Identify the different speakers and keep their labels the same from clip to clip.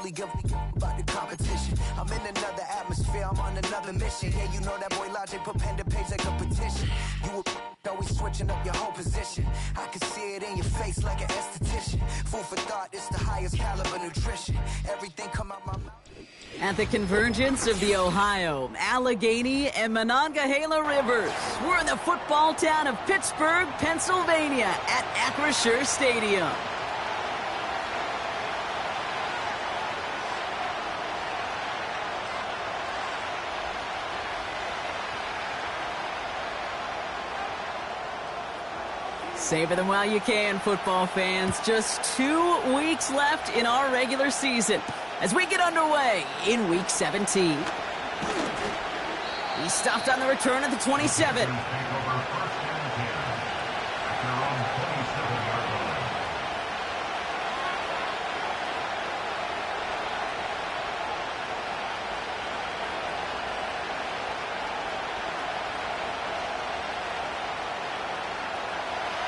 Speaker 1: only give about the competition. I'm in another atmosphere, I'm on another mission. Yeah, you know that boy Logic put pen to page like a petition. You always switching up your whole position. I can see it in your face like an esthetician. Food for thought, it's the highest caliber nutrition. Everything come out my mouth.
Speaker 2: At the convergence of the Ohio, Allegheny, and Monongahela rivers, we're in the football town of Pittsburgh, Pennsylvania at Acrisure Stadium. Savor them while you can, football fans. Just 2 weeks left in our regular season as we get underway in Week 17. He stopped on the return at the 27.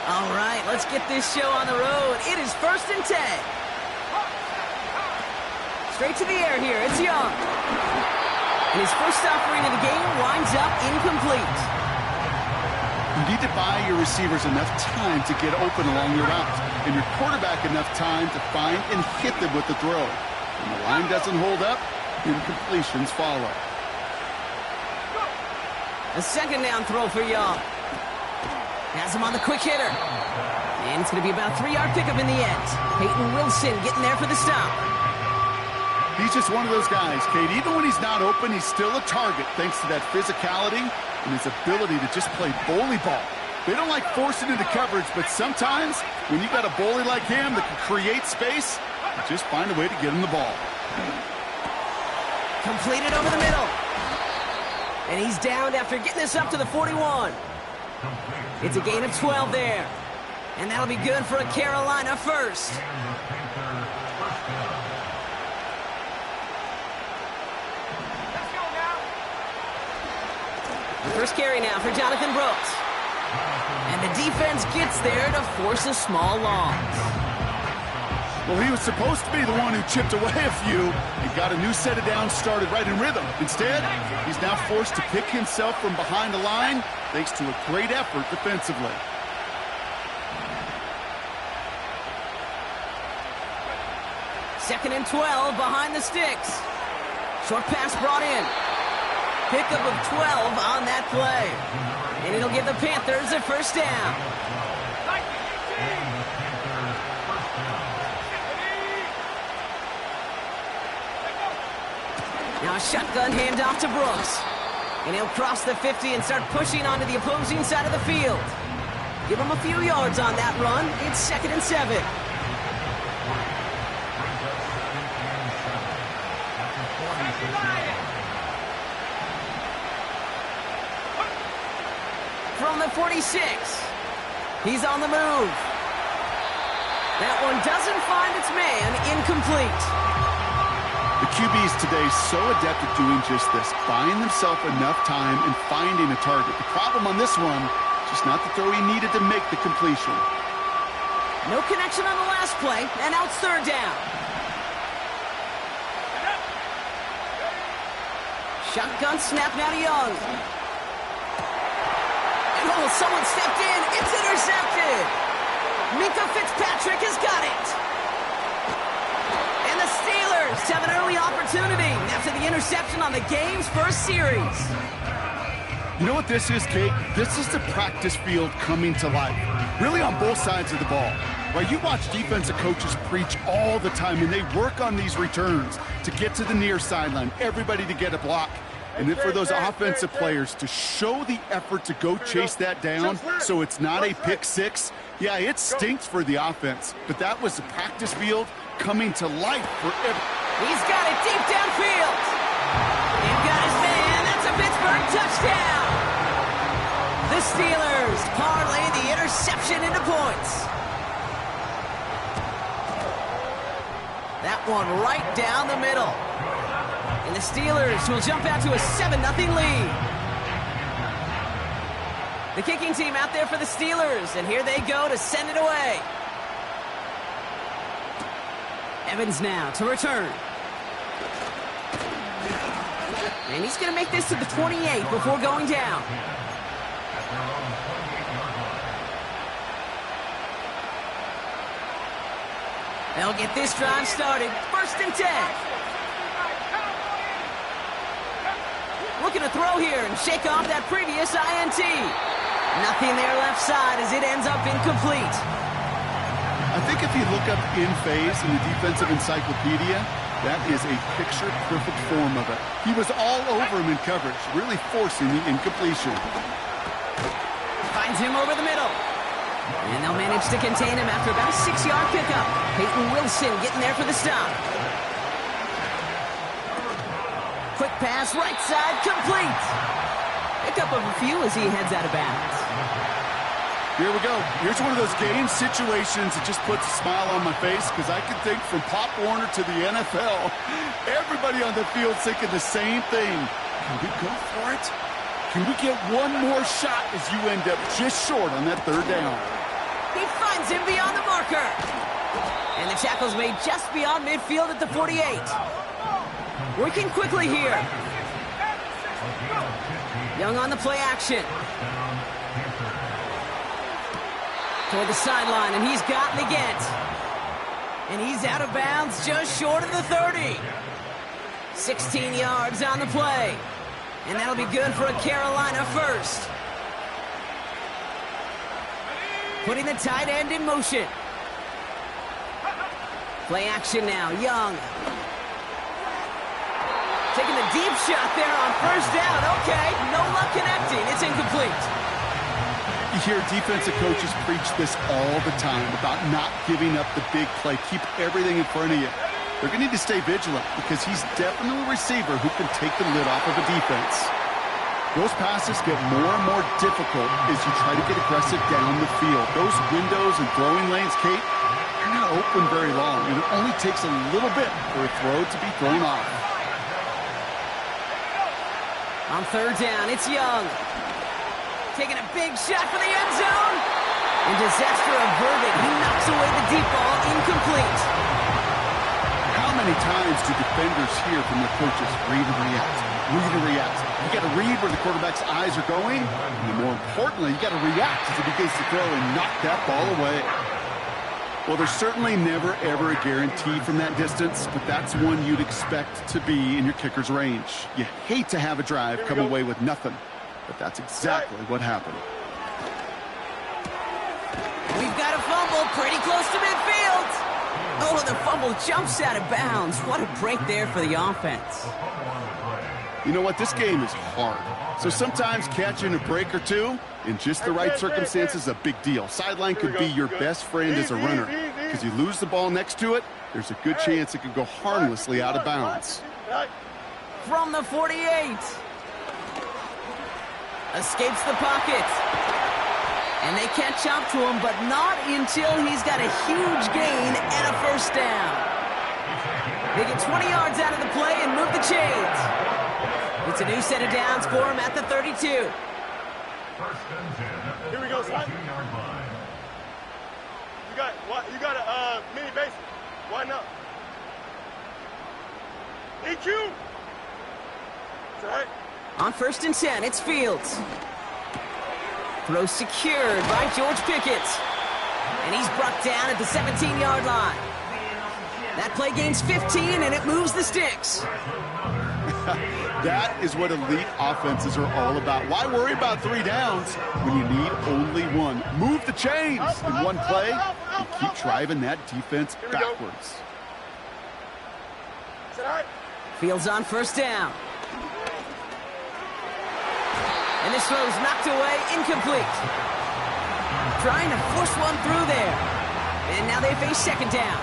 Speaker 2: All right, let's get this show on the road. It is 1st and 10. Straight to the air here, it's Young. And his first offering of the game winds up incomplete.
Speaker 3: You need to buy your receivers enough time to get open along your route, and your quarterback enough time to find and hit them with the throw. When the line doesn't hold up, incompletions follow.
Speaker 2: A second down throw for Young. Has him on the quick hitter. And it's going to be about a 3-yard pickup in the end. Peyton Wilson getting there for the stop.
Speaker 3: He's just one of those guys, Kate. Even when he's not open, he's still a target thanks to that physicality and his ability to just play bully ball. They don't like forcing into coverage, but sometimes when you got a bully like him that can create space, you just find a way to get him the ball.
Speaker 2: Completed over the middle. And he's downed after getting this up to the 41. It's a gain of 12 there. And that'll be good for a Carolina first. The first carry now for Jonathan Brooks. And the defense gets there to force a small loss.
Speaker 3: Well, he was supposed to be the one who chipped away a few and got a new set of downs started right in rhythm. Instead, he's now forced to pick himself from behind the line thanks to a great effort defensively.
Speaker 2: Second and 12 behind the sticks. Short pass brought in. Pickup of 12 on that play. And it'll give the Panthers a first down. Now a shotgun handoff to Brooks. And he'll cross the 50 and start pushing onto the opposing side of the field. Give him a few yards on that run. It's 2nd and 7. From the 46. He's on the move. That one doesn't find its man. Incomplete.
Speaker 3: The QBs today so adept at doing just this, buying themselves enough time and finding a target. The problem on this one, just not the throw he needed to make the completion.
Speaker 2: No connection on the last play, and now it's 3rd down. Shotgun snap now to Young. And oh, someone stepped in. It's intercepted. Minka Fitzpatrick has got it. And the Steelers have an early opportunity after the interception on the game's first series.
Speaker 3: You know what this is, Kate? This is the practice field coming to life. Really on both sides of the ball. Right, you watch defensive coaches preach all the time, and they work on these returns to get to the near sideline, everybody to get a block. And then for those offensive players to show the effort to go chase that down so it's not a pick six. Yeah, it stinks for the offense, but that was the practice field coming to life for every.
Speaker 2: He's got it deep downfield. He's got his man. That's a Pittsburgh touchdown. The Steelers parlay the interception into points. That one right down the middle. And the Steelers will jump out to a 7-0 lead. The kicking team out there for the Steelers, and here they go to send it away. Evans now to return. And he's going to make this to the 28 before going down. They'll get this drive started. 1st and 10. Looking to throw here and shake off that previous INT. Nothing there left side as it ends up incomplete.
Speaker 3: I think if you look up in phase in the defensive encyclopedia, that is a picture-perfect form of it. He was all over him in coverage, really forcing the incompletion.
Speaker 2: Finds him over the middle. And they'll manage to contain him after about a 6-yard pickup. Peyton Wilson getting there for the stop. Quick pass, right side, complete. Pickup of a few as he heads out of bounds.
Speaker 3: Here we go. Here's one of those game situations that just puts a smile on my face because I can think from Pop Warner to the NFL, everybody on the field thinking the same thing. Can we go for it? Can we get one more shot as you end up just short on that 3rd down?
Speaker 2: He finds him beyond the marker. And the tackle's made just beyond midfield at the 48. Working quickly here. Young on the play action. Toward the sideline, and he's gotten the get. And he's out of bounds just short of the 30. 16 yards on the play. And that'll be good for a Carolina first. Putting the tight end in motion. Play action now, Young. Taking the deep shot there on 1st down. Okay, no luck connecting. It's incomplete.
Speaker 3: You hear defensive coaches preach this all the time about not giving up the big play. Keep everything in front of you. They're going to need to stay vigilant because he's definitely a receiver who can take the lid off of a defense. Those passes get more and more difficult as you try to get aggressive down the field. Those windows and throwing lanes, Kate, they're not open very long, and it only takes a little bit for a throw to be thrown off.
Speaker 2: On 3rd down, it's Young. Taking a big shot for the end zone. And disaster averted. He knocks away the deep ball, incomplete.
Speaker 3: How many times do defenders hear from their coaches, read and react, read and react? You got to read where the quarterback's eyes are going, and more importantly, you got to react as he begins to throw and knock that ball away. Well, there's certainly never, ever a guarantee from that distance, but that's one you'd expect to be in your kicker's range. You hate to have a drive come away with nothing, but that's exactly what happened.
Speaker 2: We've got a fumble pretty close to midfield. Oh, the fumble jumps out of bounds. What a break there for the offense.
Speaker 3: You know what? This game is hard. So sometimes catching a break or two in just the right circumstances is a big deal. Sideline could be your best friend as a runner because you lose the ball next to it, there's a good chance it could go harmlessly out of bounds.
Speaker 2: From the 48. Escapes the pocket. And they catch up to him, but not until he's got a huge gain and a 1st down. They get 20 yards out of the play and move the chains. It's a new set of downs for him at the 32.
Speaker 4: Here we go, son. You got a mini base. Why not? EQ. It's all right.
Speaker 2: On 1st and 10, it's Fields. Throw secured by George Pickett. And he's brought down at the 17-yard line. That play gains 15, and it moves the sticks.
Speaker 3: That is what elite offenses are all about. Why worry about 3 downs when you need only one? Move the chains in one play and keep driving that defense backwards.
Speaker 2: Fields on 1st down. And this throw's knocked away, incomplete. Trying to force one through there. And now they face 2nd down.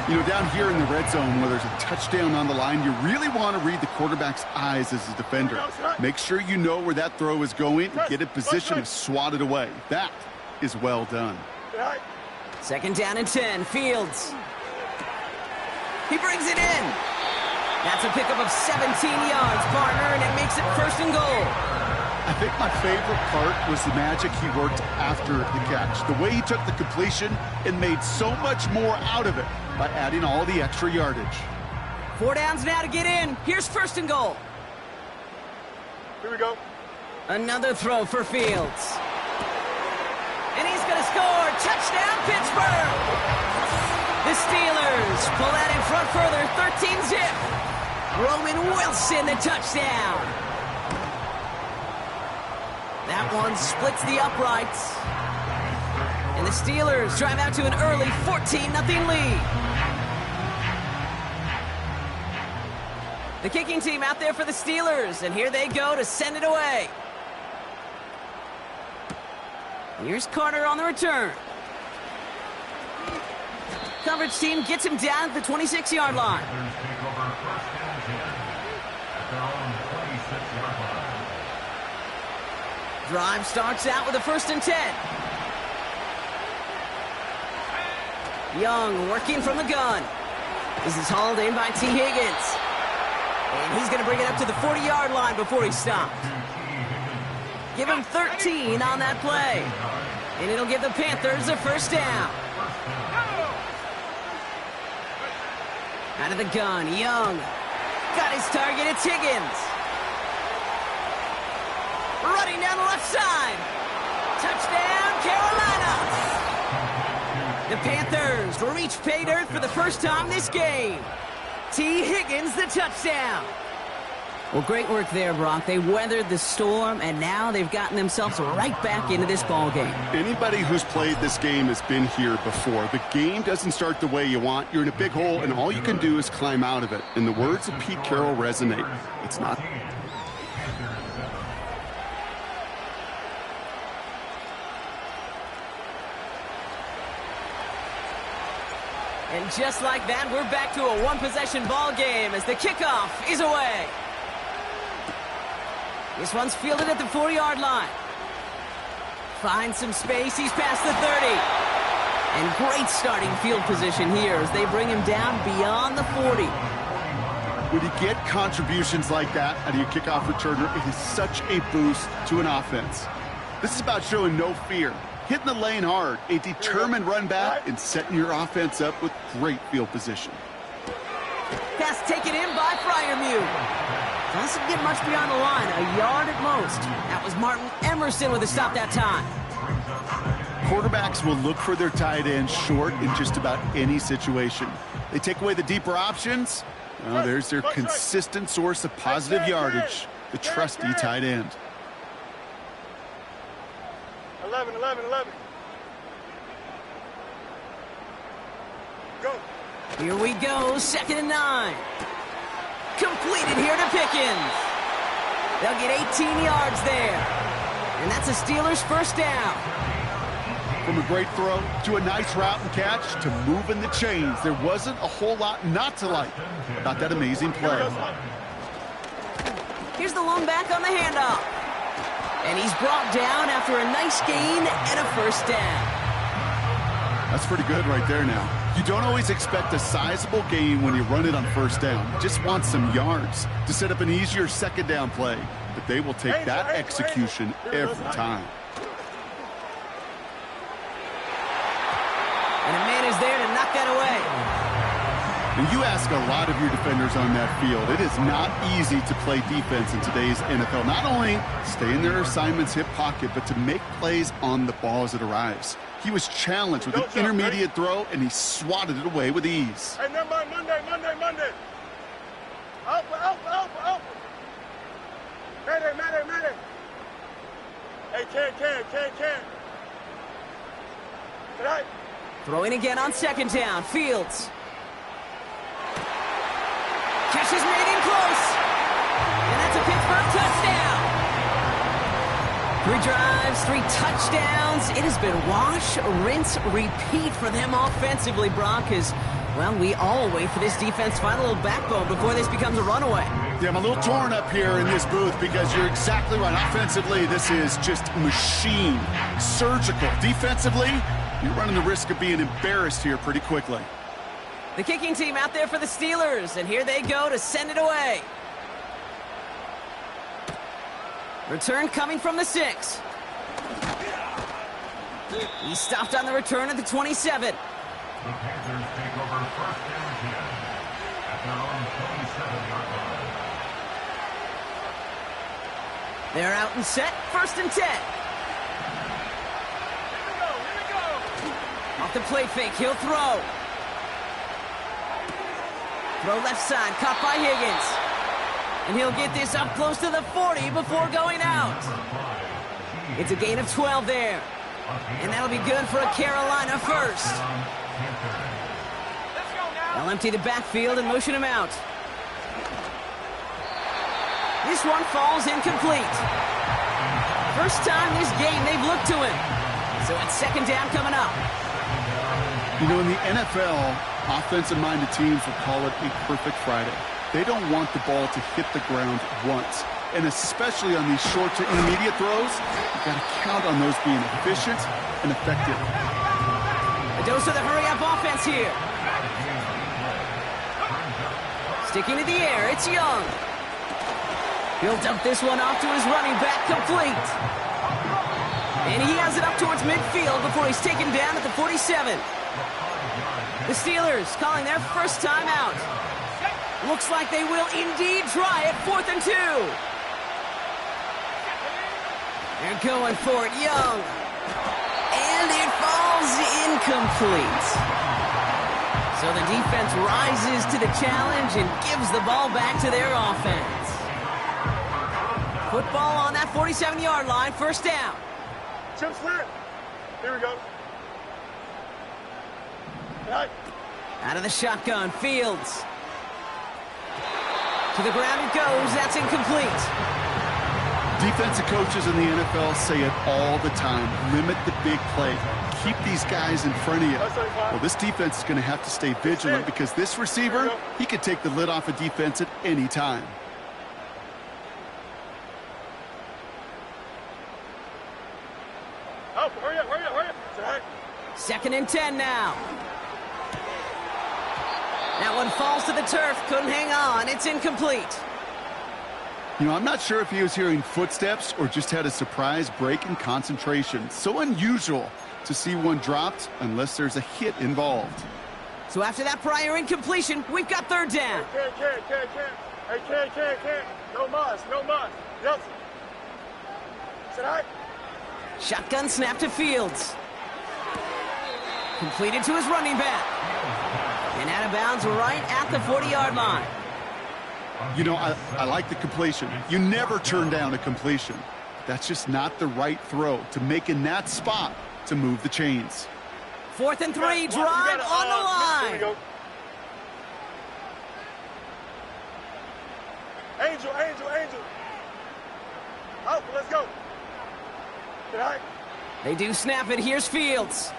Speaker 3: You know, down here in the red zone where there's a touchdown on the line, you really want to read the quarterback's eyes as a defender. Make sure you know where that throw is going and get in position to swat it away. That is well done.
Speaker 2: 2nd down and 10, Fields. He brings it in. That's a pickup of 17 yards, partner, and it makes it 1st and goal.
Speaker 3: I think my favorite part was the magic he worked after the catch. The way he took the completion and made so much more out of it by adding all the extra yardage.
Speaker 2: 4 downs now to get in. Here's first and goal.
Speaker 4: Here we go.
Speaker 2: Another throw for Fields. And he's going to score. Touchdown, Pittsburgh. The Steelers pull that in front further, 13-zip. Roman Wilson, the touchdown. That one splits the uprights. And the Steelers drive out to an early 14-0 lead. The kicking team out there for the Steelers, and here they go to send it away. Here's Carter on the return. Coverage team gets him down at the 26-yard line. Drive starts out with a 1st and 10. Young working from the gun. This is hauled in by T. Higgins. And he's going to bring it up to the 40-yard line before he stopped. Give him 13 on that play. And it'll give the Panthers a 1st down. Out of the gun, Young. Got his target, it's Higgins. Running down the left side. Touchdown, Carolina. The Panthers reach pay dirt for the first time this game. T. Higgins, the touchdown. Well, great work there, Brock. They weathered the storm, and now they've gotten themselves right back into this ball game.
Speaker 3: Anybody who's played this game has been here before. The game doesn't start the way you want. You're in a big hole, and all you can do is climb out of it. And the words of Pete Carroll resonate. It's not...
Speaker 2: And just like that, we're back to a one-possession ball game as the kickoff is away. This one's fielded at the 40-yard line. Finds some space. He's past the 30. And great starting field position here as they bring him down beyond the 40.
Speaker 3: When you get contributions like that out of your kickoff returner, it is such a boost to an offense. This is about showing no fear. Hitting the lane hard, a determined run back, and setting your offense up with great field position.
Speaker 2: Pass taken in by Freiermuth. Doesn't get much beyond the line, a yard at most. That was Martin Emerson with a stop that time.
Speaker 3: Quarterbacks will look for their tight end short in just about any situation. They take away the deeper options. Well, there's their consistent source of positive yardage, the trusty tight end.
Speaker 4: 11. Go.
Speaker 2: Here we go, 2nd and 9. Completed here to Pickens. They'll get 18 yards there. And that's a Steelers 1st down.
Speaker 3: From a great throw to a nice route and catch to moving the chains, there wasn't a whole lot not to like about that amazing play.
Speaker 2: Here's the lone back on the handoff. And he's brought down after a nice gain and a 1st down.
Speaker 3: That's pretty good right there now. You don't always expect a sizable gain when you run it on 1st down. You just want some yards to set up an easier 2nd down play. But they will take that execution every time.
Speaker 2: And a man is there to knock that away.
Speaker 3: And you ask a lot of your defenders on that field. It is not easy to play defense in today's NFL. Not only stay in their assignment's hip pocket, but to make plays on the ball as it arrives. He was challenged with an intermediate throw, and he swatted it away with ease.
Speaker 4: Hey, number Monday. Out. Mayday. Hey, can. Tonight.
Speaker 2: Throwing again on 2nd down. Fields. Catch is made in close. And that's a Pittsburgh touchdown. 3 drives, 3 touchdowns. It has been wash, rinse, repeat for them offensively, Brock, as, well, we all wait for this defense to find a little backbone before this becomes a runaway.
Speaker 3: Yeah, I'm a little torn up here in this booth because you're exactly right. Offensively, this is just machine, surgical. Defensively, you're running the risk of being embarrassed here pretty quickly.
Speaker 2: The kicking team out there for the Steelers, and here they go to send it away. Return coming from the 6. He stopped on the return at the 27.
Speaker 5: The Panthers take over 1st and 10 at their own
Speaker 2: They're out and set, 1st and 10.
Speaker 4: Here we go.
Speaker 2: Off the play fake, he'll throw. Throw left side, caught by Higgins. And he'll get this up close to the 40 before going out. It's a gain of 12 there. And that'll be good for a Carolina first. They'll empty the backfield and motion him out. This one falls incomplete. First time this game they've looked to him. So it's 2nd down coming up.
Speaker 3: You know, in the NFL, offensive-minded teams will call it a perfect Friday. They don't want the ball to hit the ground once. And especially on these short to intermediate throws, you've got to count on those being efficient and effective.
Speaker 2: A dose of the hurry-up offense here. Sticking to the air, it's Young. He'll dump this one off to his running back, complete. And he has it up towards midfield before he's taken down at the 47. The Steelers calling their first time out. Looks like they will indeed try it, 4th and 2. They're going for it, Young. And it falls incomplete. So the defense rises to the challenge and gives the ball back to their offense. Football on that 47-yard line, 1st down.
Speaker 4: Chip slant. Here we go. Right.
Speaker 2: Out of the shotgun, Fields. To the ground it goes, that's incomplete.
Speaker 3: Defensive coaches in the NFL say it all the time. Limit the big play. Keep these guys in front of you. Well, this defense is going to have to stay vigilant because this receiver, he could take the lid off a defense at any time.
Speaker 4: Oh, hurry up.
Speaker 2: 2nd and 10 now. That one falls to the turf, couldn't hang on, it's incomplete.
Speaker 3: You know, I'm not sure if he was hearing footsteps or just had a surprise break in concentration. So unusual to see one dropped unless there's a hit involved.
Speaker 2: So after that prior incompletion, we've got 3rd down.
Speaker 4: Can't. Hey, can't. No mas. Yes. Sit high.
Speaker 2: Shotgun snap to Fields. Completed to his running back. And out of bounds right at the 40-yard line.
Speaker 3: You know, I like the completion. You never turn down a completion. That's just not the right throw to make in that spot to move the chains.
Speaker 2: 4th and 3, drive on the line.
Speaker 4: Here we go. Angel. Out, let's go. Sit high.
Speaker 2: They do snap it, here's Fields.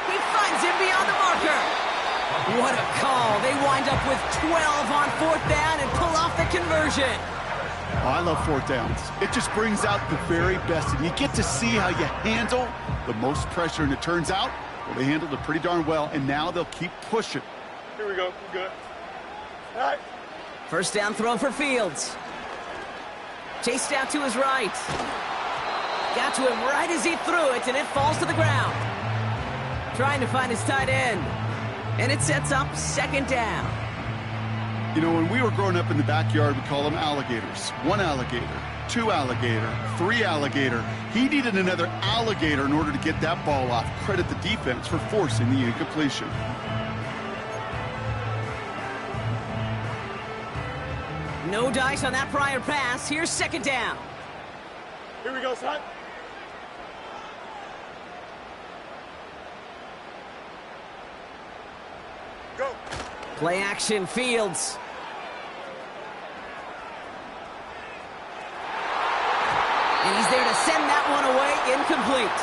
Speaker 2: He finds him beyond the marker. What a call. They wind up with 12 on 4th down and pull off the conversion.
Speaker 3: Oh, I love 4th downs. It just brings out the very best. And you get to see how you handle the most pressure. And it turns out, well, they handled it pretty darn well. And now they'll keep pushing.
Speaker 4: Here we go. Good. All right.
Speaker 2: 1st down throw for Fields. Chased out to his right. Got to him right as he threw it, and it falls to the ground. Trying to find his tight end. And it sets up 2nd down.
Speaker 3: You know, when we were growing up in the backyard, we call them alligators. 1 alligator, 2 alligator, 3 alligator. He needed another alligator in order to get that ball off. Credit the defense for forcing the incompletion.
Speaker 2: No dice on that prior pass. Here's 2nd down.
Speaker 4: Here we go, son. Go.
Speaker 2: Play action, Fields. And he's there to send that one away, incomplete.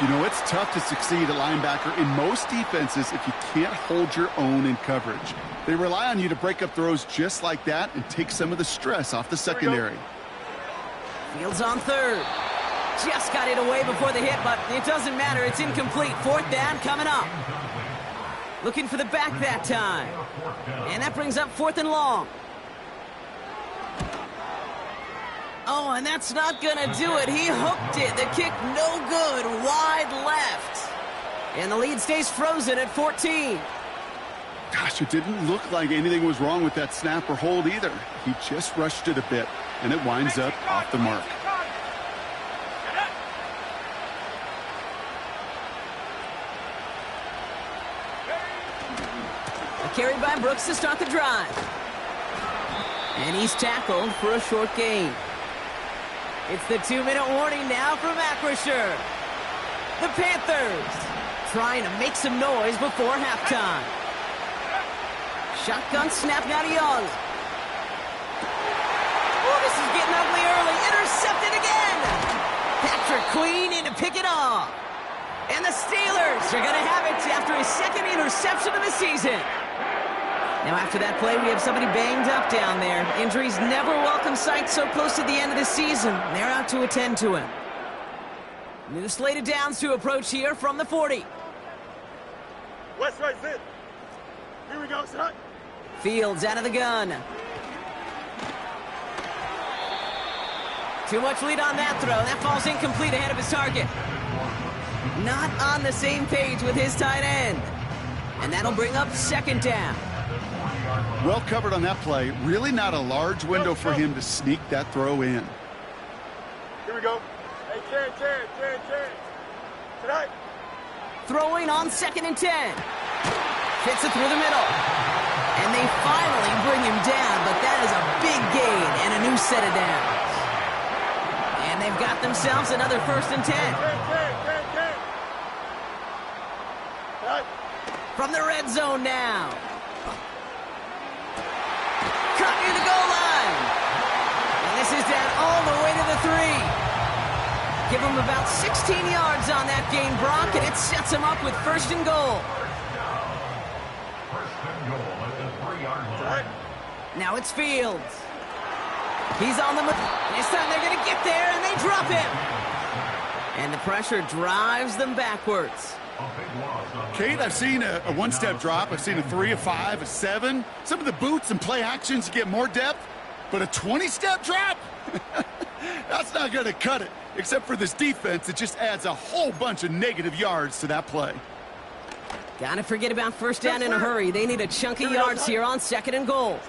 Speaker 3: You know, it's tough to succeed at linebacker in most defenses if you can't hold your own in coverage. They rely on you to break up throws just like that and take some of the stress off the secondary.
Speaker 2: Fields on 3rd. Just got it away before the hit, but it doesn't matter. It's incomplete. 4th down coming up. Looking for the back that time. And that brings up 4th and long. Oh, and that's not going to do it. He hooked it. The kick no good. Wide left. And the lead stays frozen at 14.
Speaker 3: Gosh, it didn't look like anything was wrong with that snap or hold either. He just rushed it a bit, and it winds up off the mark.
Speaker 2: A carry by Brooks to start the drive. And he's tackled for a short gain. It's the 2-minute warning now from Acrisure. The Panthers trying to make some noise before halftime. Shotgun snap now to Young. Oh, this is getting ugly early. Intercepted again. Patrick Queen in to pick it off. And the Steelers are going to have it after his second interception of the season. Now after that play, we have somebody banged up down there. Injuries never welcome sight so close to the end of the season. They're out to attend to him. New slated downs to approach here from the 40.
Speaker 4: West right zip. Here we go, son.
Speaker 2: Fields out of the gun. Too much lead on that throw. That falls incomplete ahead of his target. Not on the same page with his tight end. And that'll bring up second down.
Speaker 3: Well covered on that play. Really not a large window for him to sneak that throw in.
Speaker 4: Here we go. Hey, Ken. Tonight.
Speaker 2: Throwing on 2nd and 10. Fits it through the middle. And they finally bring him down, but that is a big gain and a new set of downs. And they've got themselves another 1st and 10.
Speaker 4: Ken. Tonight.
Speaker 2: From the red zone now. Cut near the goal line. And this is down all the way to the 3. Give him about 16 yards on that gain, Brock, and it sets him up with 1st and goal. Now it's Fields. He's on the move. This time they're going to get there, and they drop him. And the pressure drives them backwards.
Speaker 3: Kate, I've seen a one-step drop. I've seen a 3, a 5, a 7. Some of the boots and play actions you get more depth, but a 20-step drop? That's not going to cut it. Except for this defense, it just adds a whole bunch of negative yards to that play.
Speaker 2: Gotta forget about 1st down in a hurry. They need a chunk of yards here on 2nd and goal.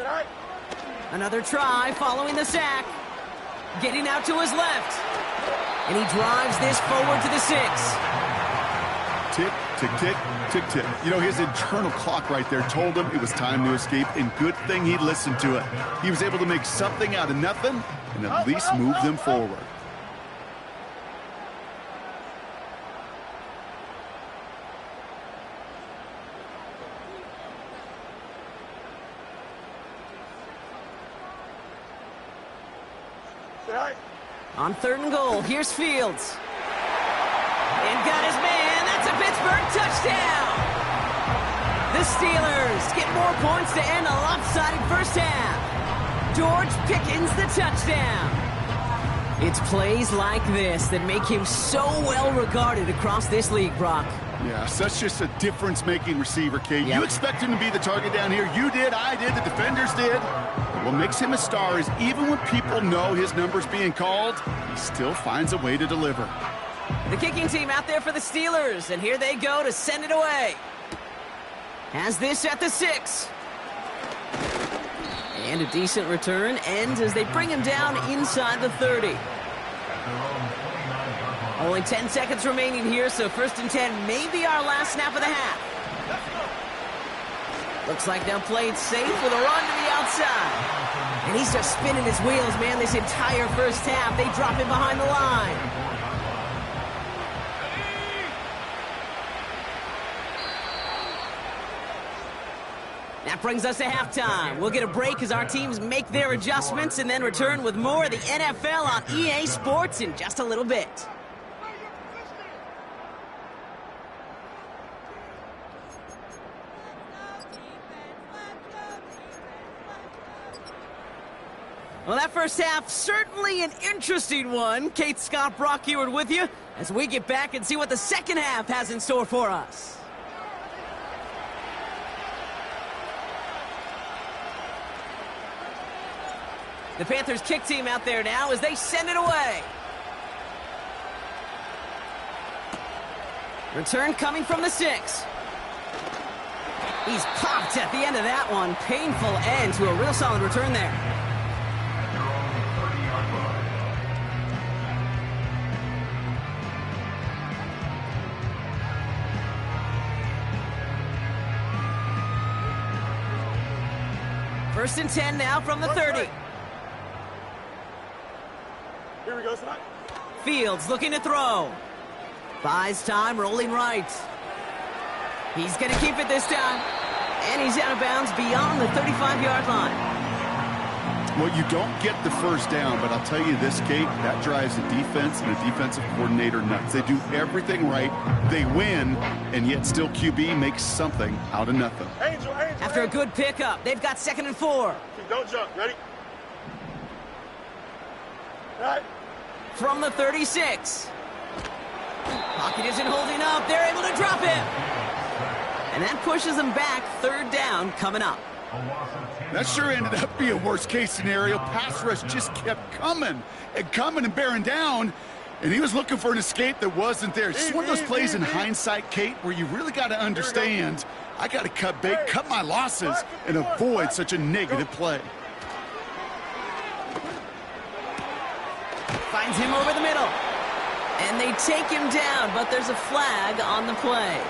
Speaker 2: Another try following the sack. Getting out to his left. And he drives this forward to the 6.
Speaker 3: Tick, tick, tick, tick, tick. You know, his internal clock right there told him it was time to escape, and good thing he listened to it. He was able to make something out of nothing and at least move them forward.
Speaker 2: On 3rd and goal, here's Fields. And got his man. That's a Pittsburgh touchdown. The Steelers get more points to end a lopsided 1st half. George Pickens the touchdown. It's plays like this that make him so well regarded across this league, Brock.
Speaker 3: Yeah, such just a difference-making receiver, Kate.
Speaker 2: Yep.
Speaker 3: You expect him to be the target down here. You did, I did, the defenders did. What makes him a star is even when people know his number's being called, he still finds a way to deliver.
Speaker 2: The kicking team out there for the Steelers, and here they go to send it away. Has this at the 6. And a decent return ends as they bring him down inside the 30. Only 10 seconds remaining here, so 1st and 10 may be our last snap of the half. Looks like they'll play it safe with a run to the outside. And he's just spinning his wheels, man, this entire 1st half. They drop him behind the line. That brings us to halftime. We'll get a break as our teams make their adjustments and then return with more of the NFL on EA Sports in just a little bit. Well, that 1st half, certainly an interesting one. Kate Scott, Brock Eward with you as we get back and see what the 2nd half has in store for us. The Panthers kick team out there now as they send it away. Return coming from the 6. He's popped at the end of that one. Painful end to a real solid return there. First and 10 now from the 30.
Speaker 4: Here we go, son.
Speaker 2: Fields looking to throw. Buys time, rolling right. He's going to keep it this time. And he's out of bounds beyond the 35-yard line.
Speaker 3: Well, you don't get the first down, but I'll tell you this, Kate, that drives the defense and the defensive coordinator nuts. They do everything right. They win, and yet still QB makes something out of nothing.
Speaker 4: Angel,
Speaker 2: After a good pickup, they've got 2nd and 4.
Speaker 4: don't jump. Ready? All right.
Speaker 2: From the 36. Pocket isn't holding up. They're able to drop him. And that pushes them back. 3rd down coming up.
Speaker 3: That sure ended up being a worst-case scenario. Pass rush just kept coming and bearing down, and he was looking for an escape that wasn't there. It's just one of those plays in hindsight, Kate, where you really got to understand, I got to cut bait, cut my losses, and avoid such a negative play.
Speaker 2: Finds him over the middle. And they take him down, but there's a flag on the play.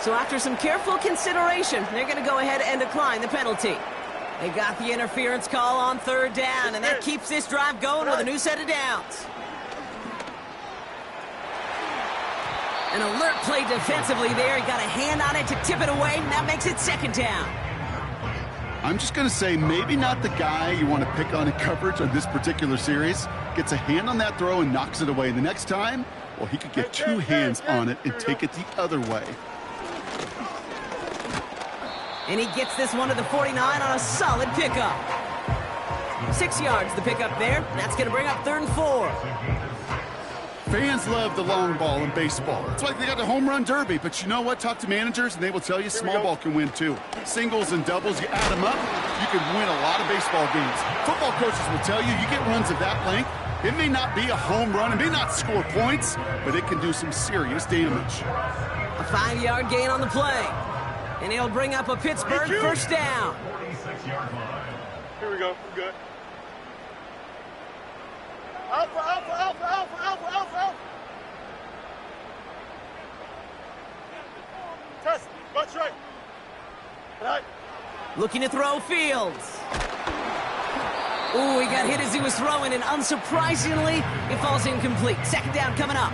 Speaker 2: So after some careful consideration, they're going to go ahead and decline the penalty. They got the interference call on 3rd down, and that keeps this drive going with a new set of downs. An alert play defensively there. He got a hand on it to tip it away, and that makes it 2nd down.
Speaker 3: I'm just going to say maybe not the guy you want to pick on in coverage on this particular series. Gets a hand on that throw and knocks it away. The next time, well, he could get 2 hands on it and take it the other way.
Speaker 2: And he gets this one to the 49 on a solid pickup. 6 yards the pickup there. That's going to bring up 3rd and 4.
Speaker 3: Fans love the long ball in baseball. It's like they got the home run derby, but you know what? Talk to managers, and they will tell you small ball can win too. Singles and doubles, you add them up, you can win a lot of baseball games. Football coaches will tell you, you get runs of that length, it may not be a home run, it may not score points, but it can do some serious damage.
Speaker 2: A 5-yard gain on the play. And he'll bring up a Pittsburgh 1st down.
Speaker 4: Here we go. We're good. Alpha, alpha, alpha, alpha, alpha, alpha, alpha. Test. Bunch right. All right.
Speaker 2: Looking to throw Fields. Ooh, he got hit as he was throwing, and unsurprisingly, it falls incomplete. 2nd down coming up.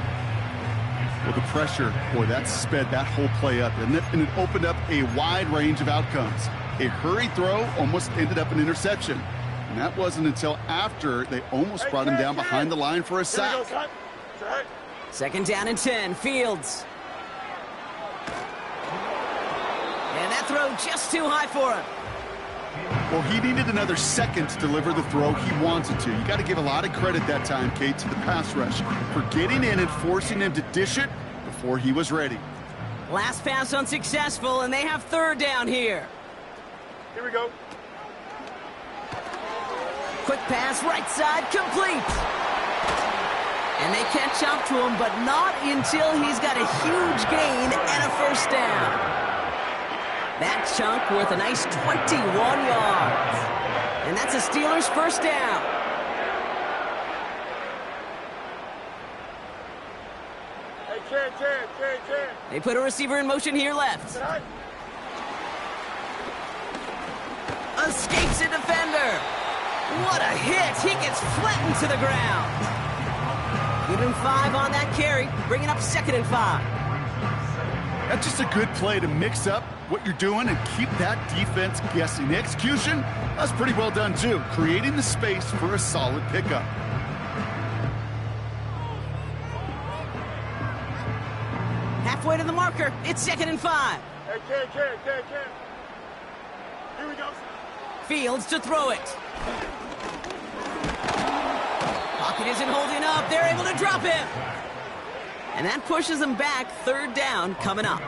Speaker 3: Well, the pressure, boy, that sped that whole play up, and it opened up a wide range of outcomes. A hurried throw almost ended up an interception. And that wasn't until after they almost brought him down behind the line for a sack.
Speaker 2: 2nd down and 10. Fields. And that throw just too high for him.
Speaker 3: Well, he needed another second to deliver the throw he wanted to. You got to give a lot of credit that time, Kate, to the pass rush for getting in and forcing him to dish it before he was ready.
Speaker 2: Last pass unsuccessful, and they have 3rd down here.
Speaker 4: Here we go.
Speaker 2: Quick pass, right side, complete. And they catch up to him, but not until he's got a huge gain and a 1st down. That chunk worth a nice 21 yards. And that's a Steelers 1st down.
Speaker 4: Hey,
Speaker 2: They put a receiver in motion here left. Escapes a defender. What a hit. He gets flattened to the ground. Good and 5 on that carry, bringing up 2nd and 5.
Speaker 3: That's just a good play to mix up what you're doing and keep that defense guessing. The execution, that's pretty well done too, creating the space for a solid pickup.
Speaker 2: Halfway to the marker, it's 2nd and 5.
Speaker 4: Hey, Ken. Here we go.
Speaker 2: Fields to throw it. Pocket isn't holding up. They're able to drop him. And that pushes them back. 3rd down coming up.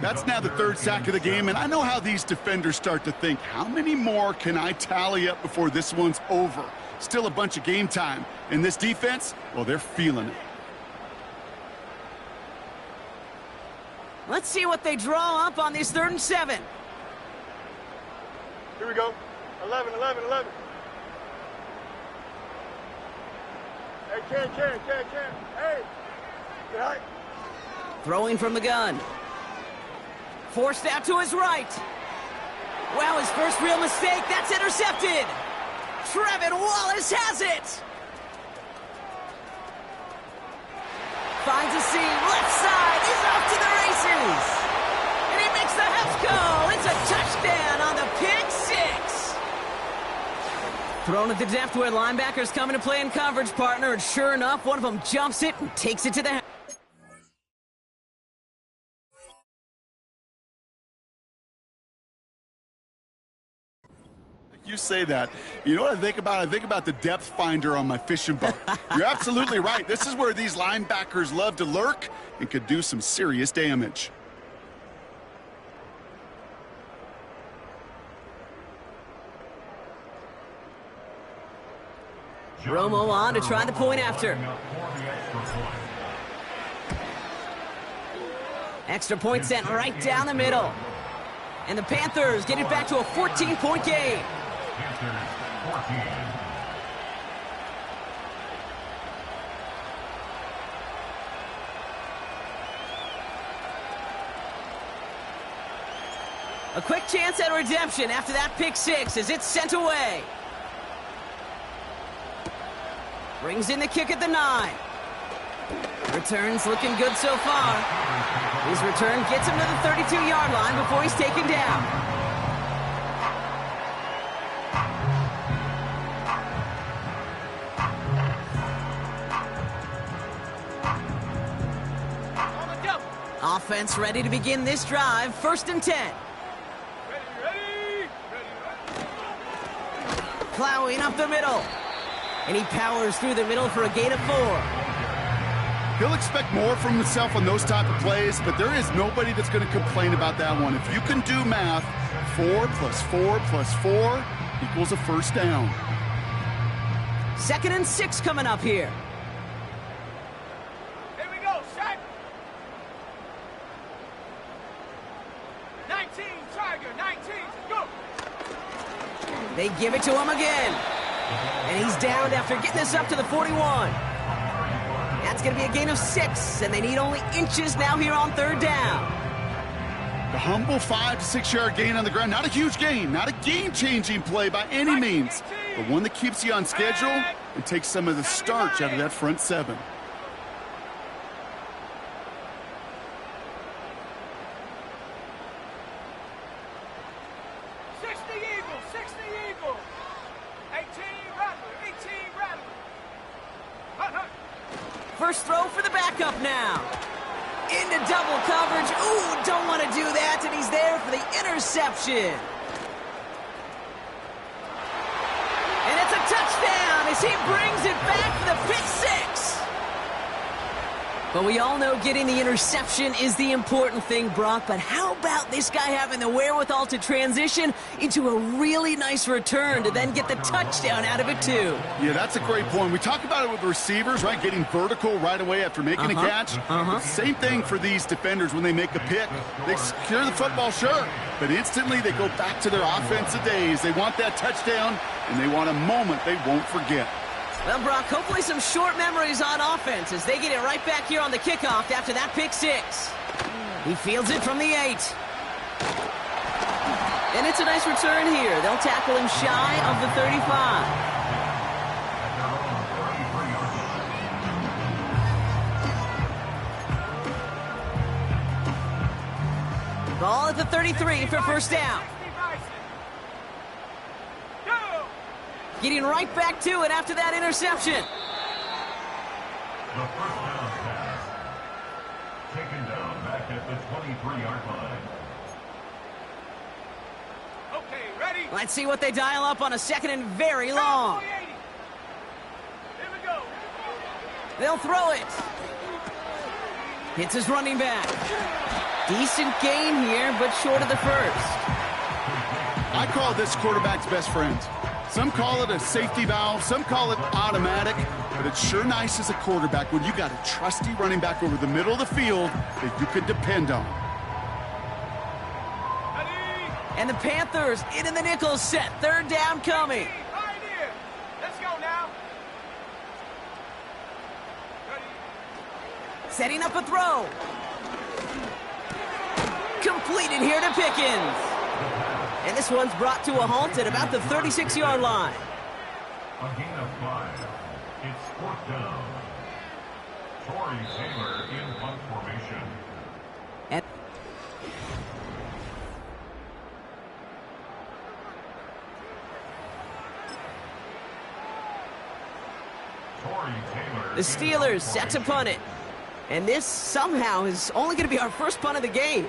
Speaker 3: That's now the 3rd sack of the game, and I know how these defenders start to think, how many more can I tally up before this one's over? Still a bunch of game time. And this defense, well, they're feeling it.
Speaker 2: Let's see what they draw up on this 3rd and 7.
Speaker 4: Here we go. 11, 11, 11. Hey, Ken. Hey. Get high.
Speaker 2: Throwing from the gun. Forced out to his right. Wow, his first real mistake. That's intercepted. Trevin Wallace has it. Finds a seam. Left side. He's off to the races. And he makes the house call. It's a touchdown on the pick 6. Thrown at the depth where linebackers come into play in coverage, partner. And sure enough, one of them jumps it and takes it to the house.
Speaker 3: You say that. You know what I think about? I think about the depth finder on my fishing boat. You're absolutely right. This is where these linebackers love to lurk and could do some serious damage.
Speaker 2: Romo on to try the point after. Extra point sent right down the middle. And the Panthers get it back to a 14-point game. A quick chance at redemption after that pick 6 as it's sent away. Brings in the kick at the 9. Returns looking good so far. His return gets him to the 32-yard line before he's taken down. Offense ready to begin this drive. 1st and 10.
Speaker 4: Ready.
Speaker 2: Plowing up the middle. And he powers through the middle for a gain of 4.
Speaker 3: He'll expect more from himself on those type of plays, but there is nobody that's going to complain about that one. If you can do math, 4 + 4 + 4 equals a 1st down.
Speaker 2: 2nd and 6 coming up here.
Speaker 4: Here we go, set. 19, Tiger, 19, go.
Speaker 2: They give it to him again. And he's downed after getting this up to the 41. That's going to be a gain of 6, and they need only inches now here on 3rd down.
Speaker 3: The humble 5 to 6 yard gain on the ground. Not a huge gain, not a game-changing play by any means, but one that keeps you on schedule and takes some of the starch out of that front 7.
Speaker 2: First throw for the backup now. Into double coverage. Ooh, don't want to do that, and he's there for the interception. And it's a touchdown as he brings it back for the pick 6. But we all know getting the interception is the important thing, Brock. But how about this guy having the wherewithal to transition into a really nice return to then get the touchdown out of it, too?
Speaker 3: Yeah, that's a great point. We talk about it with receivers, right? Getting vertical right away after making a catch. Same thing for these defenders when they make a pick. They secure the football, sure, but instantly they go back to their offensive days. They want that touchdown, and they want a moment they won't forget.
Speaker 2: Well, Brock, hopefully some short memories on offense as they get it right back here on the kickoff after that pick 6. He fields it from the 8. And it's a nice return here. They'll tackle him shy of the 35. Ball at the 33 for 1st down. Getting right back to it after that interception.
Speaker 5: The 1st down pass. Taken down back at the 23-yard line.
Speaker 4: Okay, ready?
Speaker 2: Let's see what they dial up on a 2nd and very long.
Speaker 4: Here we go.
Speaker 2: They'll throw it. Hits his running back. Decent gain here, but short of the 1st.
Speaker 3: I call this quarterback's best friend. Some call it a safety valve, some call it automatic, but it's sure nice as a quarterback when you got a trusty running back over the middle of the field that you can depend on.
Speaker 2: And the Panthers in the nickel set. Third down coming.
Speaker 4: Let's go now.
Speaker 2: Setting up a throw. Completed here to Pickens. And this one's brought to a halt at about the 36-yard line.
Speaker 5: A gain of 5. It's 4th down. Torrey Taylor in punt formation.
Speaker 2: And
Speaker 5: Torrey Taylor.
Speaker 2: the Steelers set to punt it. And this somehow is only going to be our first punt of the game.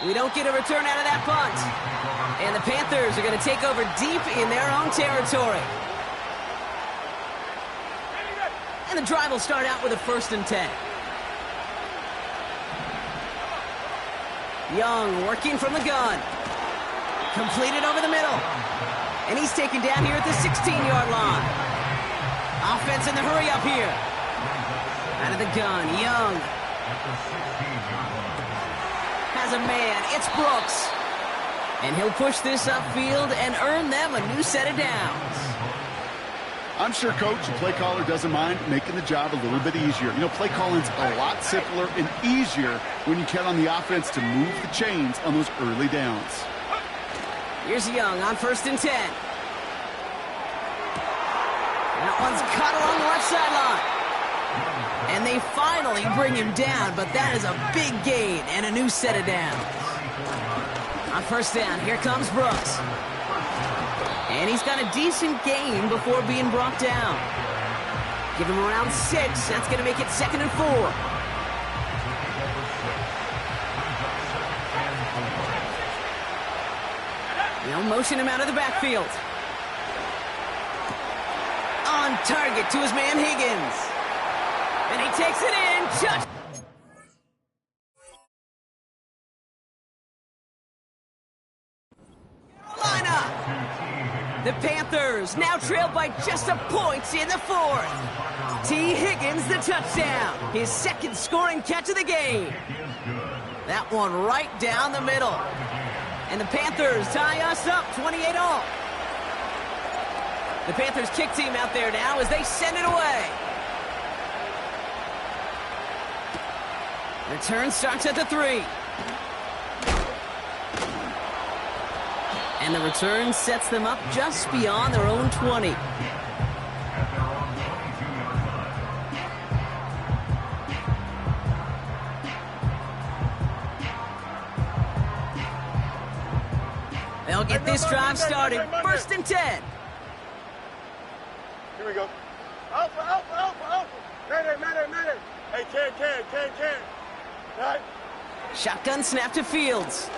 Speaker 2: We don't get a return out of that punt. And the Panthers are going to take over deep in their own territory. And the drive will start out with a 1st and 10. Young working from the gun. Completed over the middle. And he's taken down here at the 16-yard line. Offense in the hurry up here. Out of the gun, Young. Has a man, it's Brooks. And he'll push this upfield and earn them a new set of downs.
Speaker 3: I'm sure Coach, the play caller, doesn't mind making the job a little bit easier. You know, play calling's a lot simpler and easier when you count on the offense to move the chains on those early downs.
Speaker 2: Here's Young on 1st and 10. That one's caught along the left sideline. And they finally bring him down, but that is a big gain and a new set of downs. On 1st down, here comes Brooks. And he's got a decent gain before being brought down. Give him around 6. That's going to make it 2nd and 4. They'll motion him out of the backfield. On target to his man Higgins. And he takes it in. Just lineup. The Panthers now trail by just a point in the 4th. T. Higgins the touchdown. His 2nd scoring catch of the game. That one right down the middle. And the Panthers tie us up 28-all. The Panthers kick team out there now as they send it away. Return starts at the 3. And the return sets them up just beyond their own 20. They'll get this drive started. 1st and 10.
Speaker 4: Here we go. Alpha, alpha, alpha, alpha. Mayday. Hey, can. Right.
Speaker 2: Shotgun snap to Fields.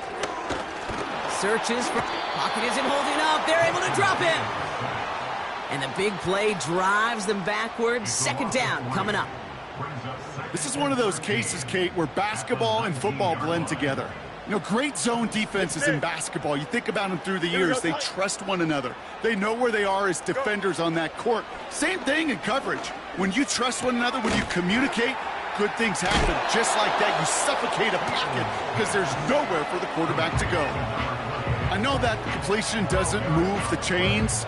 Speaker 2: Searches for... Pocket isn't holding up. They're able to drop him. And the big play drives them backwards. 2nd down coming up.
Speaker 3: This is one of those cases, Kate, where basketball and football blend together. You know, great zone defenses in basketball. You think about them through the years. They trust one another. They know where they are as defenders on that court. Same thing in coverage. When you trust one another, when you communicate, good things happen. Just like that, you suffocate a pocket because there's nowhere for the quarterback to go. I know that completion doesn't move the chains.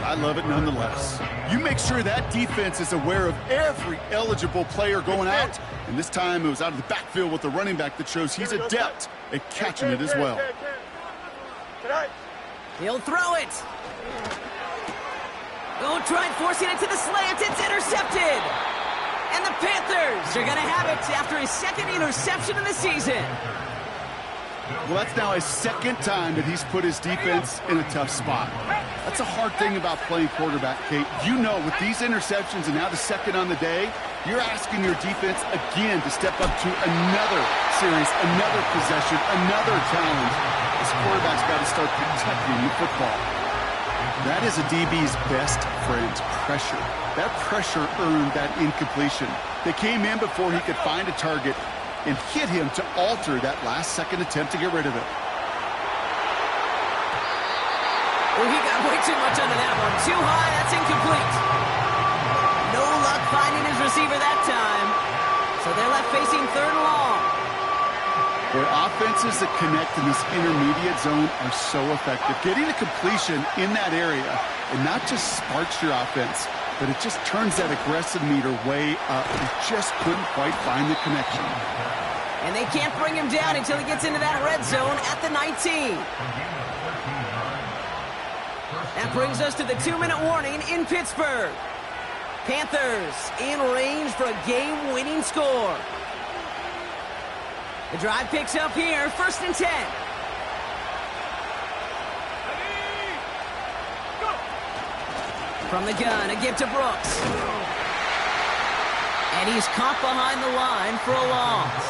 Speaker 3: I love it nonetheless. You make sure that defense is aware of every eligible player going out. And this time it was out of the backfield with the running back that shows he's adept at catching it as well.
Speaker 2: He'll throw it. Oh, tried forcing it to the slant. It's intercepted. And the Panthers are going to have it after his 2nd interception of the season.
Speaker 3: Well, that's now his 2nd time that he's put his defense in a tough spot. That's a hard thing about playing quarterback, Kate. You know, with these interceptions and now the 2nd on the day, you're asking your defense again to step up to another series, another possession, another challenge. This quarterback's got to start protecting the football. That is a DB's best friend, pressure. That pressure earned that incompletion. They came in before he could find a target and hit him to alter that last-second attempt to get rid of it.
Speaker 2: Oh, he got way too much under that one. Too high, that's incomplete. No luck finding his receiver that time. So they're left facing 3rd and long.
Speaker 3: Boy, offenses that connect in this intermediate zone are so effective. Getting a completion in that area, and not just sparks your offense, but it just turns that aggressive meter way up. He just couldn't quite find the connection.
Speaker 2: And they can't bring him down until he gets into that red zone at the 19. That brings us to the 2-minute warning in Pittsburgh. Panthers in range for a game-winning score. The drive picks up here, 1st and 10. From the gun, a give to Brooks. And he's caught behind the line for a loss.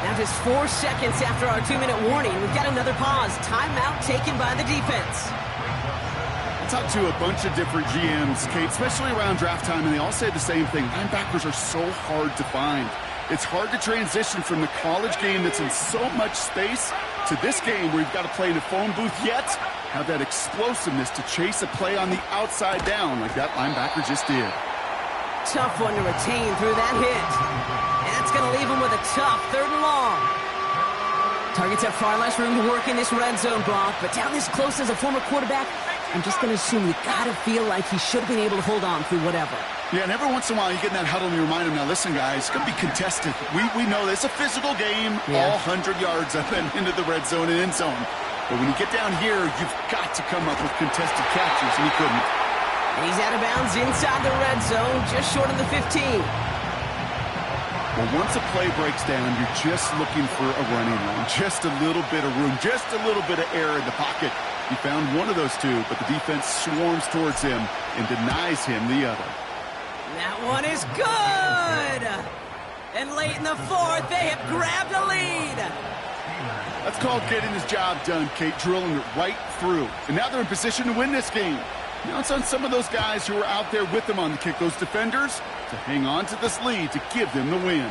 Speaker 2: Now just 4 seconds after our 2-minute warning, we've got another pause. Timeout taken by the defense.
Speaker 3: I talked to a bunch of different GMs, Kate, especially around draft time, and they all say the same thing. Linebackers are so hard to find. It's hard to transition from the college game that's in so much space to this game where you've got to play in a phone booth, yet have that explosiveness to chase a play on the outside down like that linebacker just did.
Speaker 2: Tough one to retain through that hit. And that's going to leave him with a tough 3rd and long. Targets have far less room to work in this red zone, Brock, but down this close as a former quarterback, I'm just going to assume you got to feel like he should have been able to hold on through whatever.
Speaker 3: Yeah, and every once in a while you get in that huddle and you remind him, now listen, guys, it's going to be contested. We know this. It's a physical game, all 100 yards up and into the red zone and end zone. But when you get down here, you've got to come up with contested catches, and he couldn't.
Speaker 2: And he's out of bounds inside the red zone, just short of the 15.
Speaker 3: Well, once a play breaks down, you're just looking for a running lane, just a little bit of room, just a little bit of air in the pocket. He found one of those two, but the defense swarms towards him and denies him the other.
Speaker 2: That one is good! And late in the 4th, they have grabbed a lead.
Speaker 3: That's called getting his job done, Kate, drilling it right through. And now they're in position to win this game. Now it's on some of those guys who are out there with them on the kick, those defenders, to hang on to this lead to give them the win.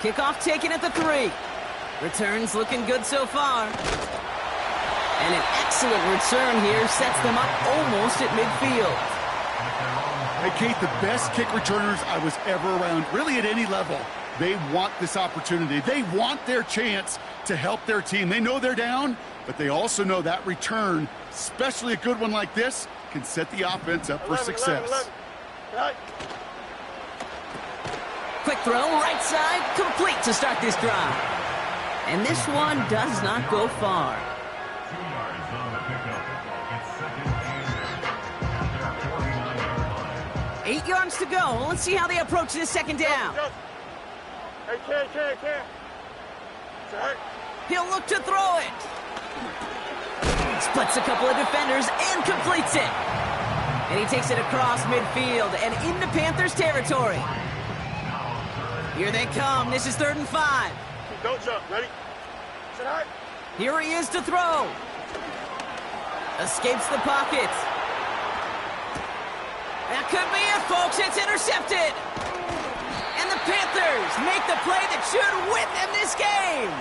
Speaker 2: Kickoff taken at the 3. Returns looking good so far. And an excellent return here sets them up almost at midfield.
Speaker 3: Hey, Kate, the best kick returners I was ever around, really at any level, they want this opportunity. They want their chance to help their team. They know they're down, but they also know that return, especially a good one like this, can set the offense up for success.
Speaker 2: Quick throw, right side, complete to start this drive. And this one does not go far.
Speaker 5: 2 yards on the pickup. It's 2nd and 10. At their 49-yard line.
Speaker 2: 8 yards to go. Let's see how they approach this 2nd down.
Speaker 4: Hey, Ken. Sorry.
Speaker 2: He'll look to throw it. Splits a couple of defenders and completes it. And he takes it across midfield and into Panthers territory. Here they come. This is 3rd and 5.
Speaker 4: Don't jump. Ready? Sit high.
Speaker 2: Here he is to throw. Escapes the pocket. That could be it, folks. It's intercepted. And the Panthers make the play that should win them this game.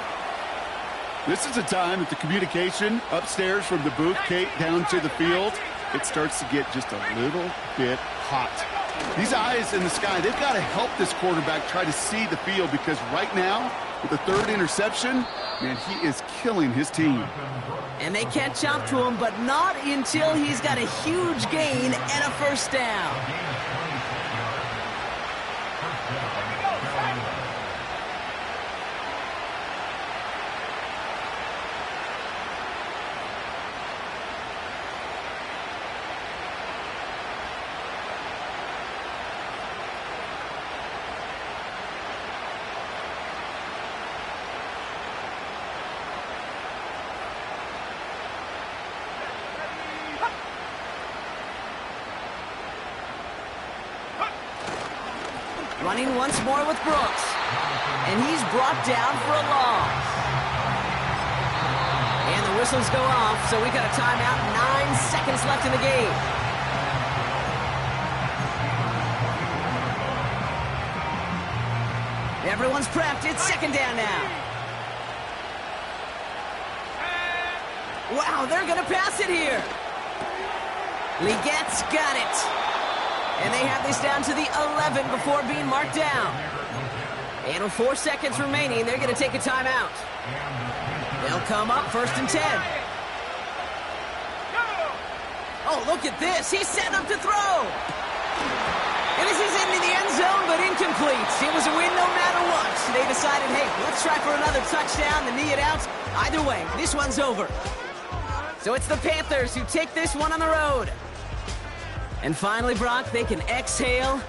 Speaker 3: This is a time that the communication upstairs from the booth, Kate, down to the field, it starts to get just a little bit hot. These eyes in the sky, they've got to help this quarterback try to see the field, because right now, with the 3rd interception, man, he is killing his team.
Speaker 2: And they catch up to him, but not until he's got a huge gain and a 1st down. Running once more with Brooks. And he's brought down for a loss. And the whistles go off, so we got a timeout. 9 seconds left in the game. Everyone's prepped. It's 2nd down now. Wow, they're going to pass it here. Legette's got it. And they have this down to the 11 before being marked down. And with 4 seconds remaining, they're going to take a timeout. They'll come up 1st and 10. Oh, look at this. He's setting up to throw. And this is into the end zone, but incomplete. It was a win no matter what. They decided, hey, let's try for another touchdown and knee it out. Either way, this one's over. So it's the Panthers who take this one on the road. And finally, Brock, they can exhale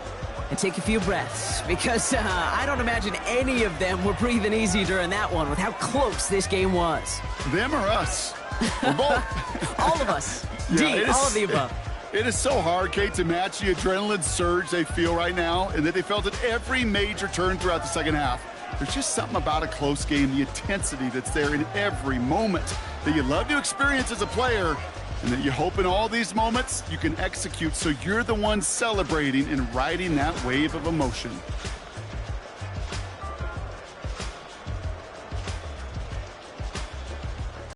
Speaker 2: and take a few breaths, because I don't imagine any of them were breathing easy during that one with how close this game was.
Speaker 3: Them or us? We're both.
Speaker 2: All of us.
Speaker 3: Yeah,
Speaker 2: all of the above.
Speaker 3: It is so hard, Kate, to match the adrenaline surge they feel right now, and that they felt at every major turn throughout the second half. There's just something about a close game, the intensity that's there in every moment that you love to experience as a player, and that you hope in all these moments you can execute so you're the one celebrating and riding that wave of emotion.